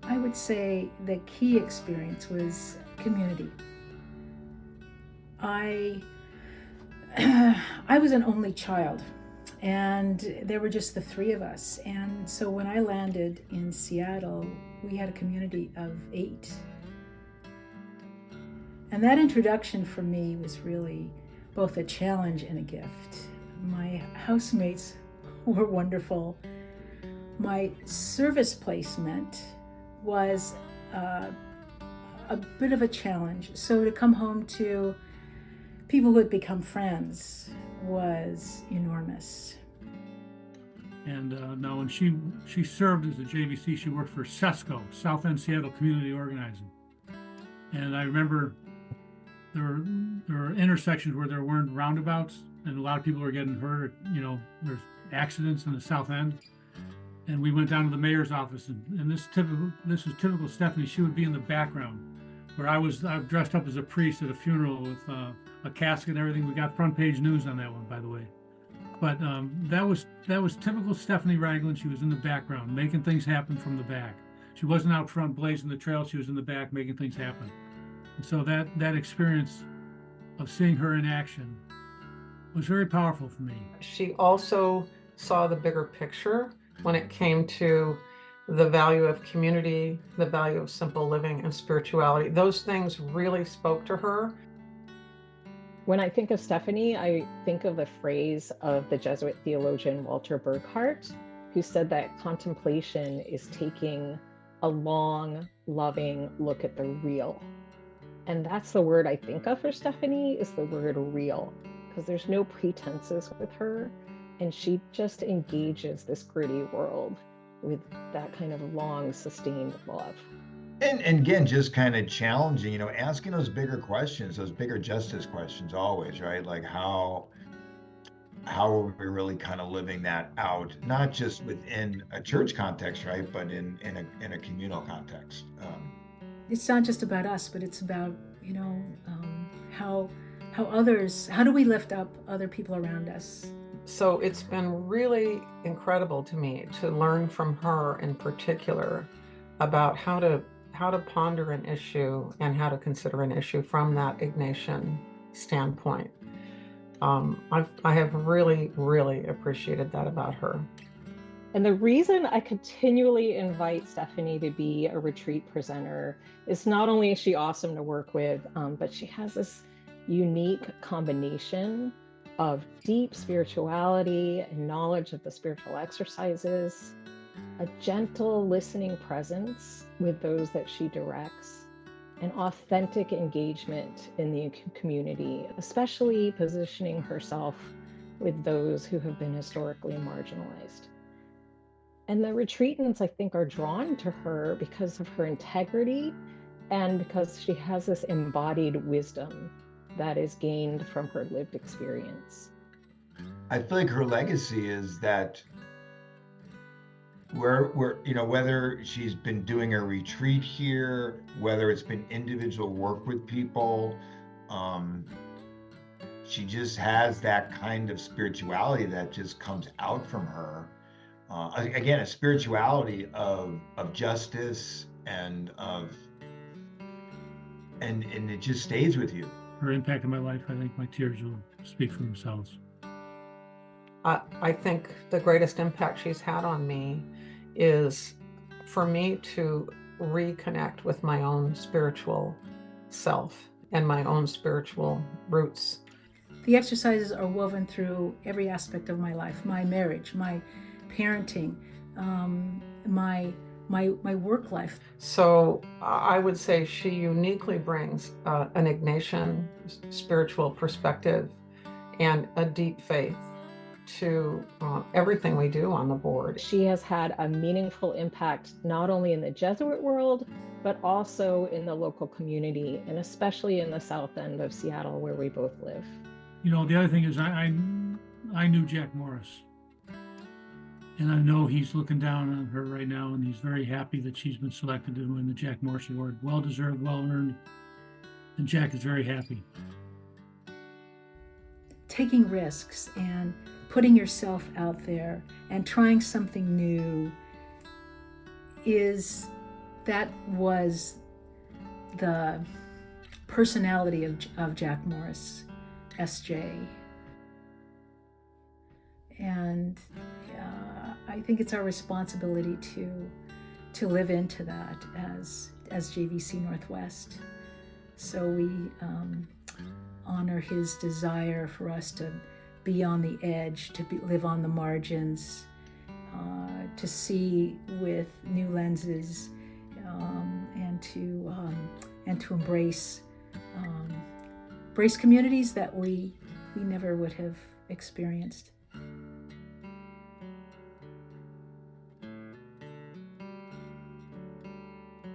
I would say the key experience was community. I I was an only child, and there were just the three of us. And so when I landed in Seattle, we had a community of 8. And that introduction for me was really both a challenge and a gift. My housemates were wonderful. My service placement was a bit of a challenge. So to come home to people who had become friends was enormous. And now when she served as a JVC, she worked for SESCO, South End Seattle Community Organizing. And I remember there were intersections where there weren't roundabouts, and a lot of people were getting hurt. There's accidents in the South End. And we went down to the mayor's office, and this was typical Stephanie. She would be in the background, where I was dressed up as a priest at a funeral with a casket and everything. We got front page news on that one, by the way. But that was typical Stephanie Ragland. She was in the background, making things happen from the back. She wasn't out front blazing the trail. She was in the back making things happen. And so that experience of seeing her in action was very powerful for me. She also saw the bigger picture when it came to the value of community, the value of simple living and spirituality. Those things really spoke to her. When I think of Stephanie, I think of the phrase of the Jesuit theologian Walter Burghardt, who said that contemplation is taking a long, loving look at the real. And that's the word I think of for Stephanie, is the word real, because there's no pretenses with her. And she just engages this gritty world with that kind of long, sustained love. And again, just kind of challenging, asking those bigger questions, those bigger justice questions always, right? Like how are we really kind of living that out, not just within a church context, right? But in a communal context. It's not just about us, but it's about, how do we lift up other people around us? So it's been really incredible to me to learn from her in particular about how to ponder an issue and how to consider an issue from that Ignatian standpoint. I have really, really appreciated that about her. And the reason I continually invite Stephanie to be a retreat presenter is not only is she awesome to work with, but she has this unique combination of deep spirituality and knowledge of the spiritual exercises, a gentle listening presence with those that she directs, and authentic engagement in the community, especially positioning herself with those who have been historically marginalized. And the retreatants, I think, are drawn to her because of her integrity and because she has this embodied wisdom that is gained from her lived experience. I feel like her legacy is that whether she's been doing a retreat here, whether it's been individual work with people, she just has that kind of spirituality that just comes out from her. Again, a spirituality of justice and it just stays with you. Her impact in my life, I think my tears will speak for themselves. I think the greatest impact she's had on me is for me to reconnect with my own spiritual self and my own spiritual roots. The exercises are woven through every aspect of my life, my marriage, my parenting, my work life. So I would say she uniquely brings an Ignatian spiritual perspective and a deep faith to everything we do on the board. She has had a meaningful impact not only in the Jesuit world, but also in the local community, and especially in the South End of Seattle, where we both live. The other thing is I knew Jack Morris. And I know he's looking down on her right now, and he's very happy that she's been selected to win the Jack Morris Award. Well-deserved, well-earned, and Jack is very happy. Taking risks and putting yourself out there and trying something new is that was the personality of Jack Morris, SJ. And I think it's our responsibility to live into that as JVC Northwest. So we honor his desire for us to be on the edge, to live on the margins, to see with new lenses, and to embrace communities that we never would have experienced.